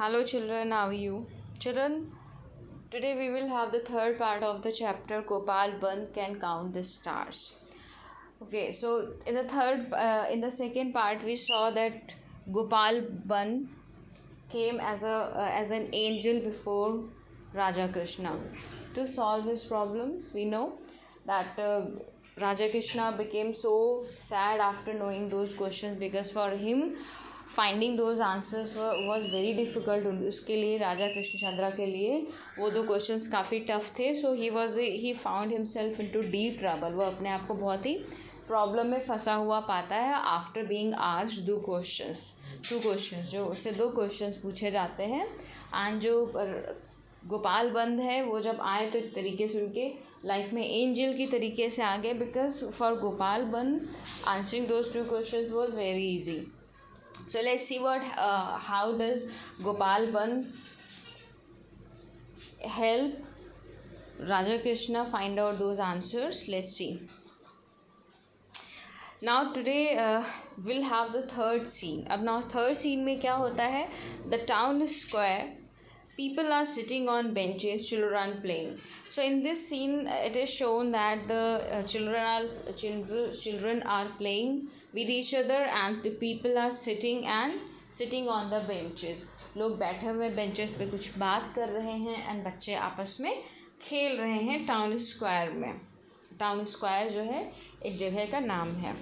Hello children, how are you? Children, today we will have the third part of the chapter Gopal Band Can Count the Stars. Okay, so in the second part we saw that Gopal Band came as an angel before Raja Krishna to solve his problems. We know that Raja Krishna became so sad after knowing those questions because for him finding those answers was very difficult उसके लिए राजा कृष्णचंद्रा के लिए वो दो questions काफ़ी tough थे. सो he found himself into deep trouble. वो अपने आप को बहुत ही प्रॉब्लम में फंसा हुआ पाता है after being asked two questions जो उससे दो क्वेश्चंस पूछे जाते हैं. एंड जो गोपाल बंद है वो जब आए तो एक तरीके से उनके लाइफ में एंजल की तरीके से आ गए बिकॉज फॉर गोपाल बंद answering those two questions was very easy. So let's see how does Gopal Band help Raja Krishna find out those answers. Let's see. Now today we'll have the third scene. अब now third scene में क्या होता है? The town is square. People are sitting on benches, children playing. So in this scene it is shown that the children are playing with each other and the people are sitting on the benches. लोग बैठे हुए benches पे कुछ बात कर रहे हैं and बच्चे आपस में खेल रहे हैं टाउन स्क्वायर में. टाउन स्क्वायर जो है एक जगह का नाम है.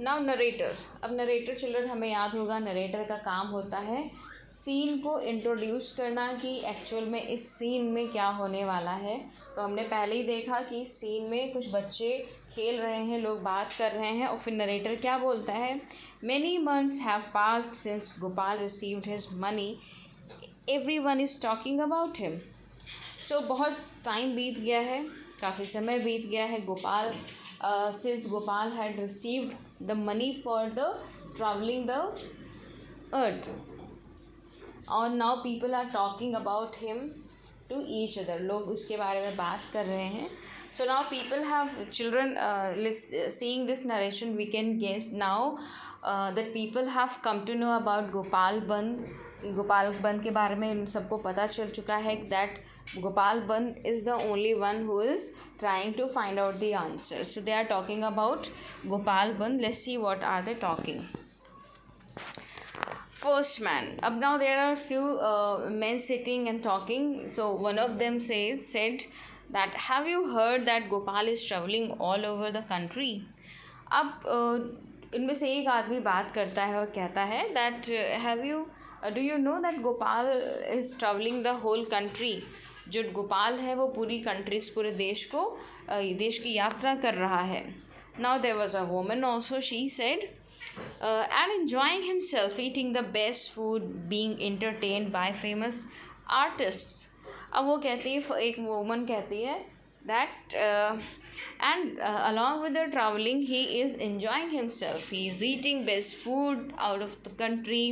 Now narrator. अब नरेटर चिल्ड्रन हमें याद होगा नरेटर का काम होता है सीन को इंट्रोड्यूस करना कि एक्चुअल में इस सीन में क्या होने वाला है. तो हमने पहले ही देखा कि सीन में कुछ बच्चे खेल रहे हैं, लोग बात कर रहे हैं और फिर नरेटर क्या बोलता है? Many months have passed since Gopal received his money. Everyone is talking about him. So बहुत टाइम बीत गया है, काफ़ी समय बीत गया है. Since Gopal had received the money for the travelling the earth और now people are talking about him to each other. लोग उसके बारे में बात कर रहे हैं. So now people have children seeing this narration we can guess now that people have come to know about Gopal बंद के बारे में इन सबको पता चल चुका है दैट गोपाल बंद is the only one who is trying to find out the answer. So they are talking about Gopal Band. Let's see what are they talking. First man. Up now there are few men sitting and talking. So one of them said that have you heard that Gopal is traveling all over the country. अब इनमें से एक आदमी बात करता है और कहता है that do you know that Gopal is traveling the whole country. जो गोपाल है वो पूरी कंट्रीज पूरे देश की यात्रा कर रहा है. Now there was a woman also. She said and enjoying himself eating the best food being entertained by famous artists. अब वो कहती है, एक वुमन कहती है that and along with the traveling he is enjoying himself. He is eating best food out of the country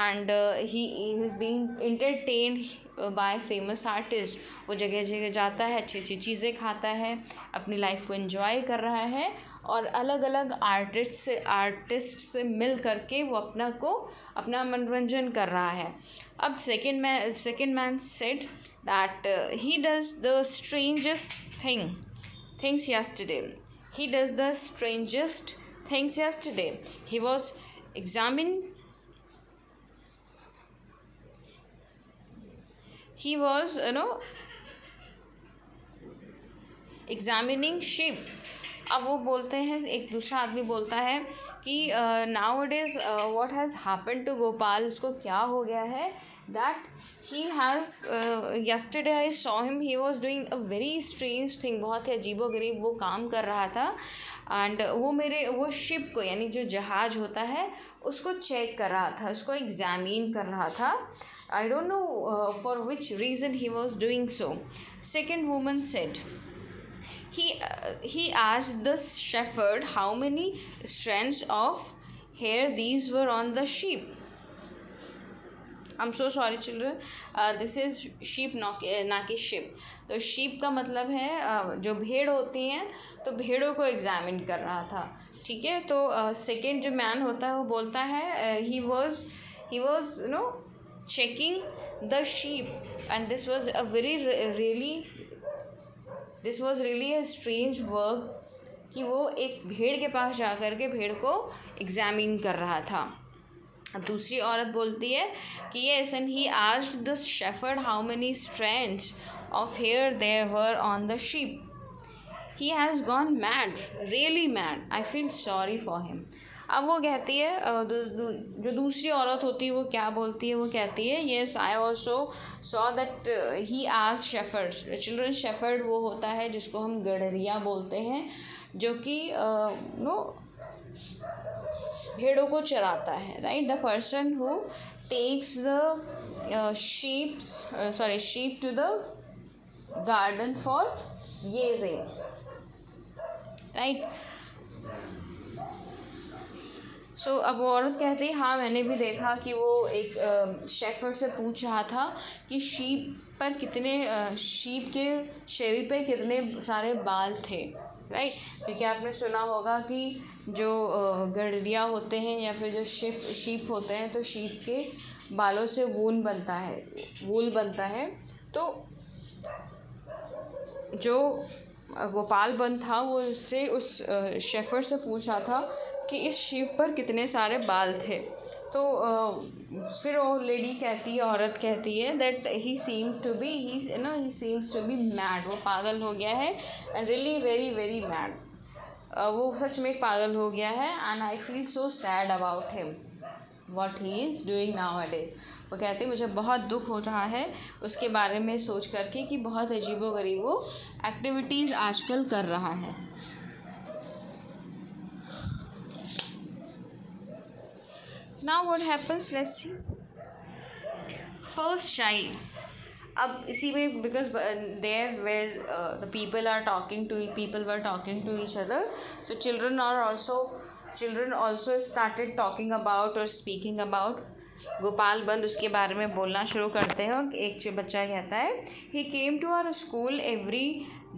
and he is being entertained by famous artist. वो जगह जगह जाता है, अच्छी अच्छी चीज़ें खाता है, अपनी लाइफ को एंजॉय कर रहा है और अलग अलग आर्टिस्ट से मिल करके वो अपना मनोरंजन कर रहा है. अब second man said that he does the strangest things yesterday. He does the strangest things yesterday. He was he was examining ship. अब वो बोलते हैं, एक दूसरा आदमी बोलता है कि now it is what has happened to Gopal. उसको क्या हो गया है that he has yesterday I saw him he was doing a very strange thing. बहुत ही अजीबोगरीब वो काम कर रहा था एंड वो शिप को यानी जो जहाज़ होता है उसको चेक कर रहा था, उसको एग्जामिन कर रहा था. I don't know for which reason he was doing so. Second woman said, he asked the shepherd how many strands of hair these were on the sheep. I'm so sorry children, this is sheep ना कि ship. तो sheep का मतलब है जो भेड़ होती हैं, तो भेड़ों को एग्जामिन कर रहा था. ठीक है. तो सेकेंड जो मैन होता है वो बोलता है he was checking the sheep, and this was a very really this was really a strange work कि वो एक भेड़ के पास जा कर के भेड़ को एग्जामिन कर रहा था. अब दूसरी औरत बोलती है कि yes, and he asked the shepherd how many strands of hair there were on the sheep. He has gone mad, really mad. I feel sorry for him. अब वो कहती है, जो दूसरी औरत होती है वो क्या बोलती है, वो कहती है yes I also saw that he asked shepherd. Children shepherd वो होता है जिसको हम गडरिया बोलते हैं, जो कि भेड़ों को चराता है, right. The person who takes the sheep to the garden for grazing, right. So अब वो औरत कहती है हाँ मैंने भी देखा कि वो एक शेफर्ड से पूछ रहा था कि शीप के शरीर पे कितने सारे बाल थे, राइट. क्योंकि आपने सुना होगा कि जो गडरिया होते हैं या फिर जो शीप होते हैं, तो शीप के बालों से वूल बनता है. तो जो गोपाल बंद था वो उससे उस शेफर्ड से पूछ रहा था कि इस शीप पर कितने सारे बाल थे. तो फिर वो औरत कहती है that he seems to be mad. वो पागल हो गया है, and really very very mad. वो सच में पागल हो गया है, and I feel so sad about him what he is doing nowadays. वो कहती मुझे बहुत दुख हो रहा है उसके बारे में सोच करके कि बहुत अजीबोगरीब वो एक्टिविटीज़ आजकल कर रहा है. Now what happens, let's see. First child. अब इसी में because there where the people were talking to each other, so children also started talking about or speaking about. Gopal बंद उसके बारे में बोलना शुरू करते हैं, और एक बच्चा कहता है he came to our school every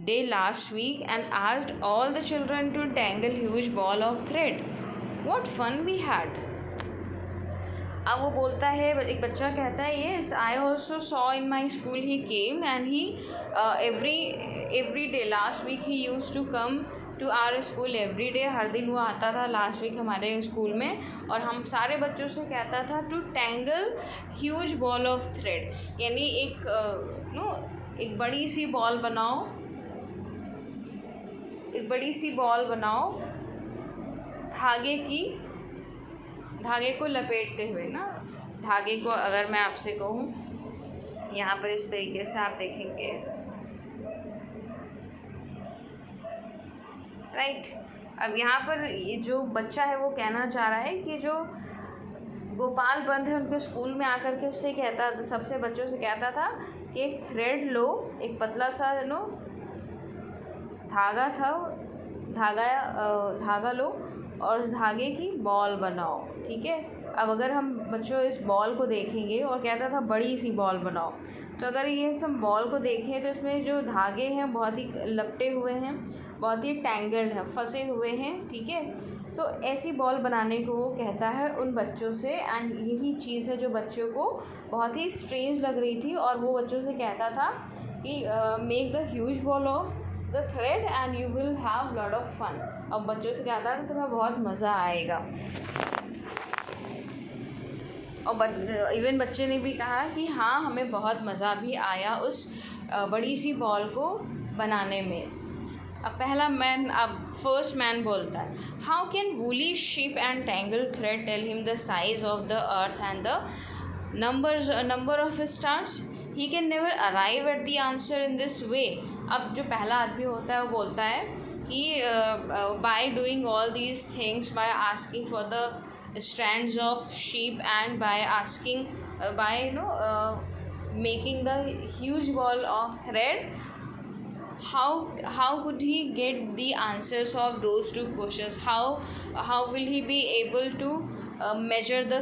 day last week and asked all the children to tangle huge ball of thread. What fun we had. अब वो बोलता है, एक बच्चा कहता है yes I also saw in my school he came and he every day last week he use to come to our school every day. हर दिन वो आता था लास्ट वीक हमारे स्कूल में, और हम सारे बच्चों से कहता था to tangle huge ball of thread, यानी एक बड़ी सी बॉल बनाओ धागे को लपेटते हुए ना. धागे को अगर मैं आपसे कहूँ यहाँ पर इस तरीके से आप देखेंगे, राइट. अब यहाँ पर ये जो बच्चा है वो कहना चाह रहा है कि जो गोपाल बंद है उनके स्कूल में आकर के सबसे बच्चों से कहता था कि एक थ्रेड लो, एक पतला सा धागा लो और उस धागे की बॉल बनाओ, ठीक है. अब अगर हम बच्चों इस बॉल को देखेंगे, और कहता था बड़ी सी बॉल बनाओ, तो अगर ये सब बॉल को देखें तो इसमें जो धागे हैं बहुत ही लपटे हुए हैं, बहुत ही टैंगल्ड है, फंसे हुए हैं, ठीक है. तो ऐसी बॉल बनाने को वो कहता है उन बच्चों से, एंड यही चीज़ है जो बच्चों को बहुत ही स्ट्रेंज लग रही थी, और वो बच्चों से कहता था कि make the huge ball of the thread and you will have lot of fun. अब बच्चों से कहता था तुम्हें बहुत मज़ा आएगा. और इवन बच्चे ने भी कहा कि हाँ हमें बहुत मज़ा भी आया उस बड़ी सी बॉल को बनाने में. अब फर्स्ट मैन बोलता है how can woolly sheep and tangle thread tell him the size of the earth and the number of stars. He can never arrive at the answer in this way. अब जो पहला आदमी होता है वो बोलता है कि by doing all these things, by asking for the strands of sheep and by making the huge ball of thread, how could he get the answers of those two questions? How will he be able to measure the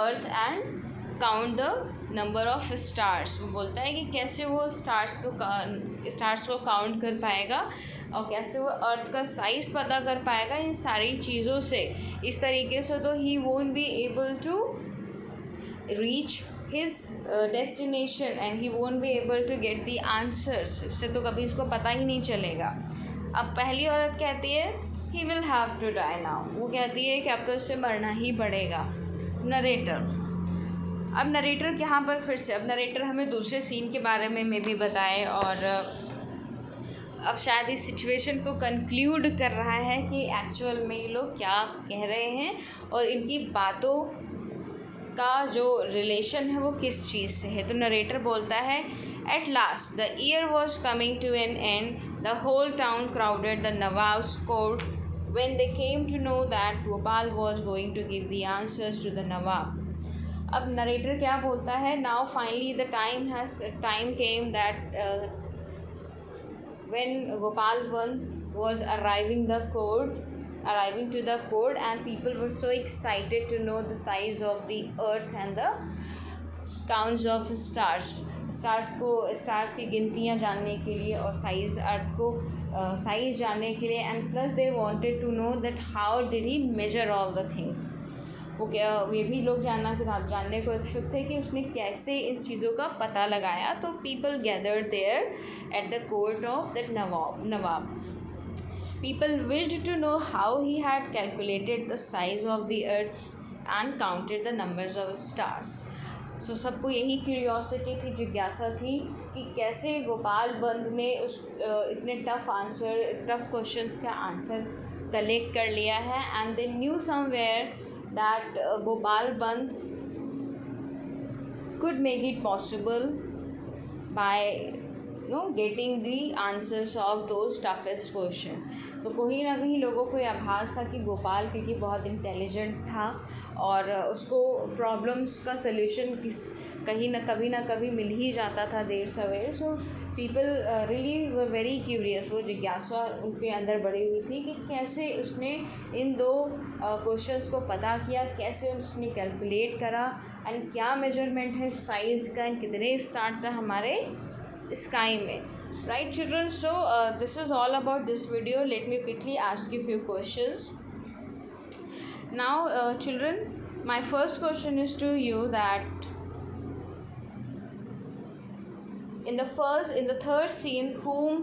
earth and count the number of stars? वो बोलता है कि कैसे वो stars को count कर पाएगा और कैसे वो अर्थ का साइज़ पता कर पाएगा इन सारी चीज़ों से, इस तरीके से तो he won't be able to reach his destination and he won't be able to get the answers. उससे तो कभी इसको पता ही नहीं चलेगा। अब पहली औरत कहती है he will have to die now, वो कहती है कि अब तो इससे मरना ही पड़ेगा। नरेटर, अब नरेटर यहाँ पर फिर से, अब नरेटर हमें दूसरे सीन के बारे में भी बताए और अब शायद इस सिचुएशन को कंक्लूड कर रहा है कि एक्चुअल में ये लोग क्या कह रहे हैं और इनकी बातों का जो रिलेशन है वो किस चीज़ से है। तो नरेटर बोलता है at last the year was coming to an end the whole town crowded the nawab's court when they came to know that Gopal was going to give the answers to the Nawab. अब narrator क्या बोलता है, now finally the time came that when Gopal was arriving to the court and people were so excited to know the size of the earth and the counts of stars की गिनतियाँ जानने के लिए और size अर्थ को size जानने के लिए and plus they wanted to know that how did he measure all the things. वो ये भी लोग जानने को इच्छुक थे कि उसने कैसे इन चीज़ों का पता लगाया। तो people gathered there at the court of that nawab. People wished to know how he had calculated the size of the earth and counted the numbers of stars. So सबको यही क्यूरियोसिटी थी, जिज्ञासा थी कि कैसे गोपाल बंद ने उस इतने टफ क्वेश्चंस का आंसर कलेक्ट कर लिया है and they knew somewhere that Gopal बंद could make it possible by getting the answers of those toughest question। तो कहीं ना कहीं लोगों को यह आभास था कि गोपाल क्योंकि बहुत इंटेलिजेंट था और उसको प्रॉब्लम्स का सल्यूशन कहीं ना कभी मिल ही जाता था देर सवेर। So people really were very curious, वो जिज्ञासा उनके अंदर बढ़ी हुई थी कि कैसे उसने इन दो क्वेश्चंस को पता किया, कैसे उसने कैलकुलेट करा एंड क्या मेजरमेंट है साइज़ का एंड कितने स्टार्स हैं हमारे स्काई में। Right children, so this is all about this video. Let me quickly ask you few questions now. Children, my first question is to you that in the third scene, whom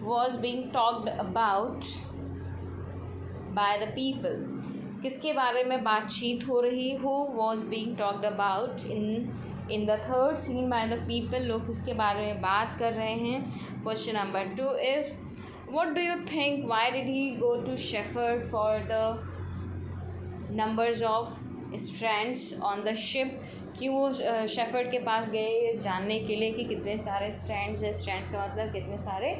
was being talked about by the people? किसके बारे में बातचीत हो रही? Who was being talked about in the third scene by the people? लोग किसके बारे में बात कर रहे हैं? Question number 2 is, what do you think, why did he go to Shepherd for the numbers of strands on the ship? क्यों वो शेफर्ड के पास गए जानने के लिए कि कितने सारे स्ट्रैंड्स हैं। स्ट्रैंड्स का मतलब कितने सारे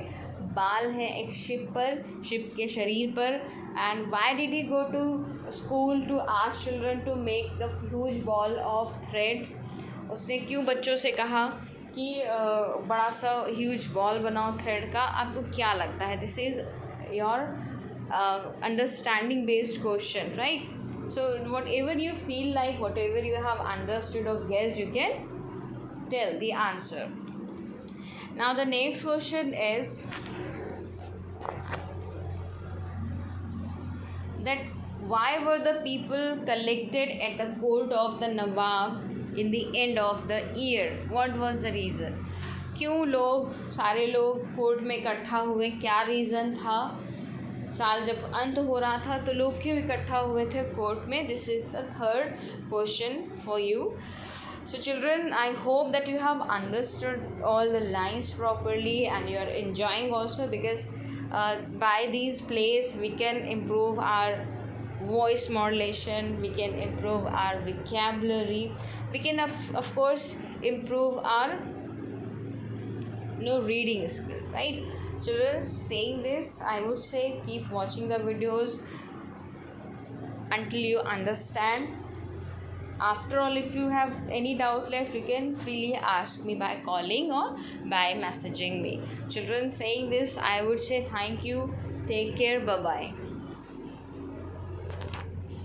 बाल हैं एक शिप के शरीर पर। And why did he go to school to ask children to make the huge ball of threads? उसने क्यों बच्चों से कहा कि बड़ा सा ह्यूज बॉल बनाओ थ्रेड का? आपको क्या लगता है? This is your understanding based question, right? So whatever you feel like, whatever you have understood or guessed, you can tell the answer. Now the next question is that why were the people collected at the court of the Nawab in the end of the year? What was the reason? क्यों सारे लोग court में इकट्ठा हुए? क्या reason था? साल जब अंत हो रहा था तो लोग क्यों इकट्ठा हुए थे कोर्ट में? This is the third question for you. So children, I hope that you have understood all the lines properly and you are enjoying also because by these plays we can improve our voice modulation, we can improve our vocabulary, we can of course improve our reading skill, right? Children, saying this, I would say keep watching the videos until you understand. After all, if you have any doubt left, you can freely ask me by calling or by messaging me. Children, saying this, I would say thank you, take care, bye bye.